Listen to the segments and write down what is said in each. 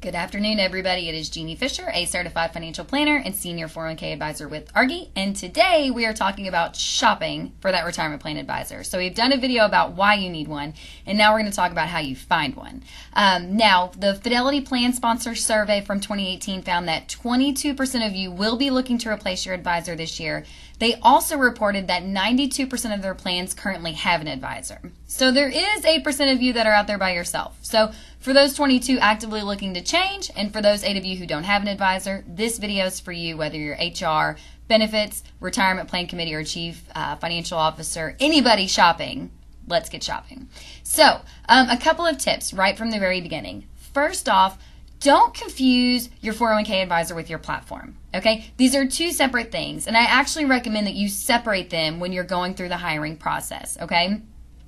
Good afternoon, everybody. It is Jeannie Fisher, a certified financial planner and senior 401k advisor with Argy. And today we are talking about shopping for that retirement plan advisor. So we've done a video about why you need one, and now we're going to talk about how you find one. Now, the Fidelity Plan Sponsor Survey from 2018 found that 22% of you will be looking to replace your advisor this year. They also reported that 92% of their plans currently have an advisor. So there is 8% of you that are out there by yourself. So for those 22 actively looking to change, and for those 8 of you who don't have an advisor, this video is for you, whether you're HR, benefits, retirement plan committee, or chief financial officer, anybody shopping. Let's get shopping. So a couple of tips right from the very beginning. First off, don't confuse your 401k advisor with your platform, okay? These are two separate things, and I actually recommend that you separate them when you're going through the hiring process, okay?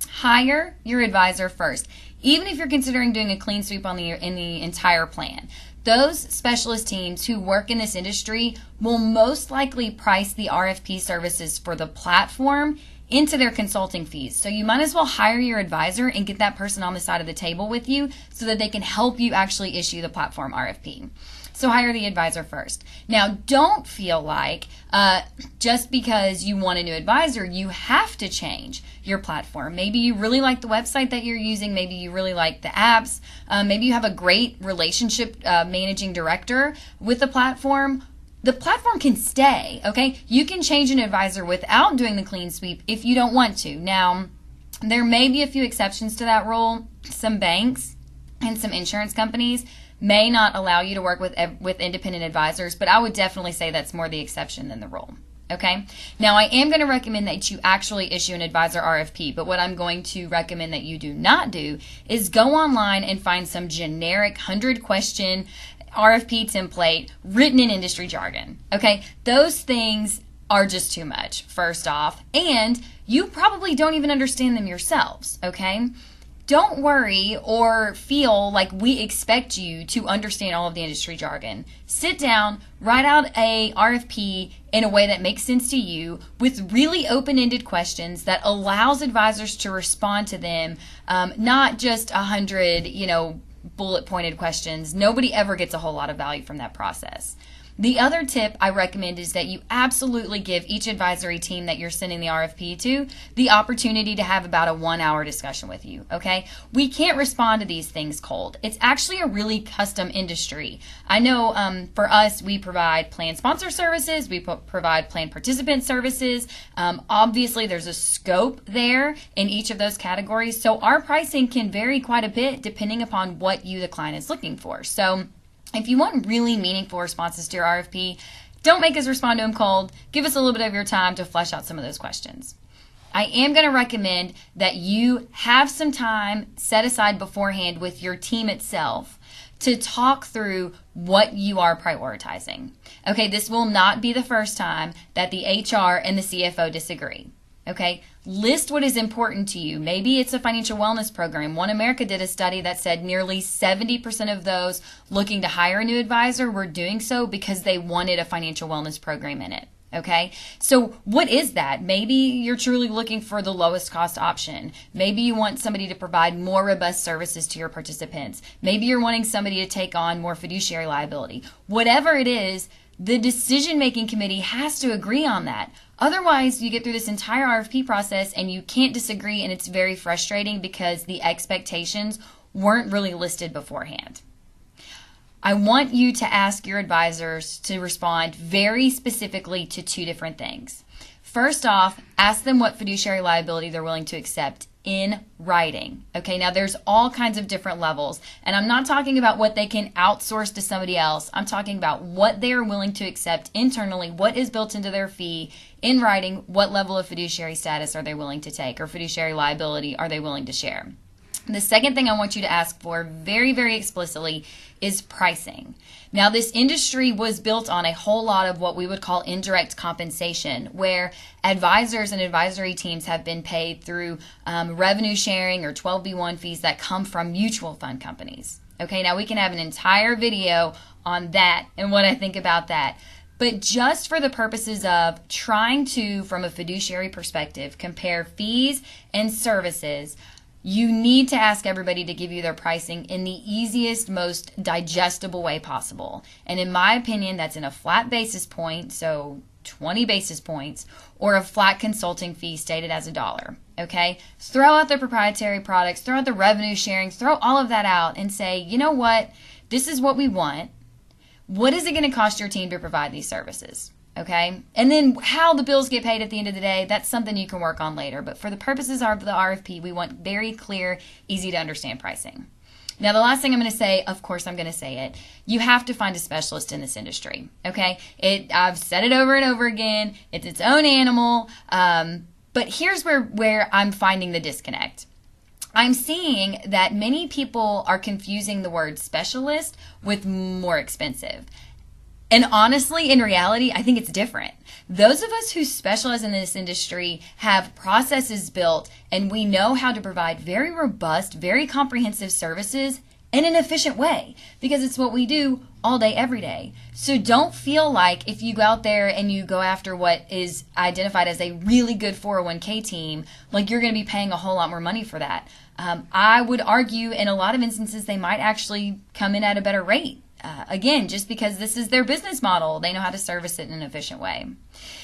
Hire your advisor first, even if you're considering doing a clean sweep in the entire plan. Those specialist teams who work in this industry will most likely price the RFP services for the platform into their consulting fees. So you might as well hire your advisor and get that person on the side of the table with you so that they can help you actually issue the platform RFP. So hire the advisor first. Now, don't feel like just because you want a new advisor, you have to change your platform. Maybe you really like the website that you're using. Maybe you really like the apps. Maybe you have a great relationship managing director with the platform. The platform can stay, okay? You can change an advisor without doing the clean sweep if you don't want to. Now, there may be a few exceptions to that rule. Some banks and some insurance companies may not allow you to work with independent advisors, but I would definitely say that's more the exception than the rule. Okay? Now, I am going to recommend that you actually issue an advisor RFP, but what I'm going to recommend that you do not do is go online and find some generic 100-question RFP template written in industry jargon. Okay? Those things are just too much, first off, and you probably don't even understand them yourselves. Okay? Don't worry or feel like we expect you to understand all of the industry jargon. Sit down, write out a RFP in a way that makes sense to you with really open-ended questions that allows advisors to respond to them, not just 100, bullet-pointed questions. Nobody ever gets a whole lot of value from that process. The other tip I recommend is that you absolutely give each advisory team that you're sending the RFP to the opportunity to have about a 1-hour discussion with you, okay? We can't respond to these things cold. It's actually a really custom industry. I know for us, we provide plan sponsor services, we provide plan participant services. Obviously, there's a scope there in each of those categories, so our pricing can vary quite a bit depending upon what you, the client, is looking for. So if you want really meaningful responses to your RFP, don't make us respond to them cold. Give us a little bit of your time to flesh out some of those questions. I am going to recommend that you have some time set aside beforehand with your team itself to talk through what you are prioritizing. Okay, this will not be the first time that the HR and the CFO disagree. Okay, list what is important to you. Maybe it's a financial wellness program. One America did a study that said nearly 70% of those looking to hire a new advisor were doing so because they wanted a financial wellness program in it. Okay, so what is that? Maybe you're truly looking for the lowest cost option. Maybe you want somebody to provide more robust services to your participants. Maybe you're wanting somebody to take on more fiduciary liability. Whatever it is, the decision-making committee has to agree on that. Otherwise, you get through this entire RFP process and you can't disagree, and it's very frustrating because the expectations weren't really listed beforehand. I want you to ask your advisors to respond very specifically to 2 different things. First off, ask them what fiduciary liability they're willing to accept in writing. Okay, now there's all kinds of different levels, and I'm not talking about what they can outsource to somebody else. I'm talking about what they are willing to accept internally, what is built into their fee in writing, what level of fiduciary status are they willing to take, or fiduciary liability are they willing to share. The second thing I want you to ask for very, very explicitly is pricing. Now, this industry was built on a whole lot of what we would call indirect compensation, where advisors and advisory teams have been paid through revenue sharing or 12B1 fees that come from mutual fund companies. Okay, now we can have an entire video on that and what I think about that. But just for the purposes of trying to, from a fiduciary perspective, compare fees and services, You need to ask everybody to give you their pricing in the easiest, most digestible way possible. And in my opinion, that's in a flat basis point, so 20 basis points, or a flat consulting fee stated as $1. Okay? Throw out the proprietary products, throw out the revenue sharing, throw all of that out and say, you know what? This is what we want. What is it going to cost your team to provide these services? Okay? And then how the bills get paid at the end of the day, that's something you can work on later. But for the purposes of the RFP, we want very clear, easy to understand pricing. Now, the last thing I'm going to say, of course I'm going to say it, you have to find a specialist in this industry, okay? I've said it over and over again. It's its own animal. But here's where I'm finding the disconnect. I'm seeing that many people are confusing the word specialist with more expensive. And honestly, in reality, I think it's different. Those of us who specialize in this industry have processes built, and we know how to provide very robust, very comprehensive services in an efficient way, because it's what we do all day, every day. So don't feel like if you go out there and you go after what is identified as a really good 401k team, like you're going to be paying a whole lot more money for that. I would argue in a lot of instances they might actually come in at a better rate. Again, just because this is their business model, they know how to service it in an efficient way.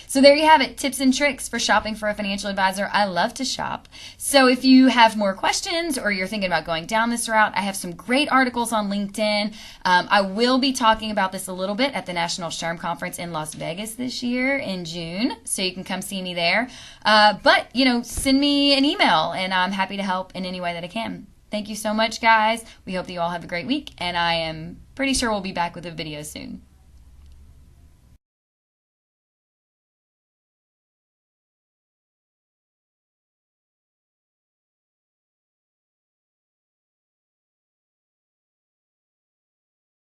So there you have it, tips and tricks for shopping for a financial advisor. I love to shop. So if you have more questions or you're thinking about going down this route, I have some great articles on LinkedIn. I will be talking about this a little bit at the National SHRM Conference in Las Vegas this year in June, so you can come see me there. But, send me an email, and I'm happy to help in any way that I can. Thank you so much, guys. We hope that you all have a great week, and I am pretty sure we'll be back with a video soon.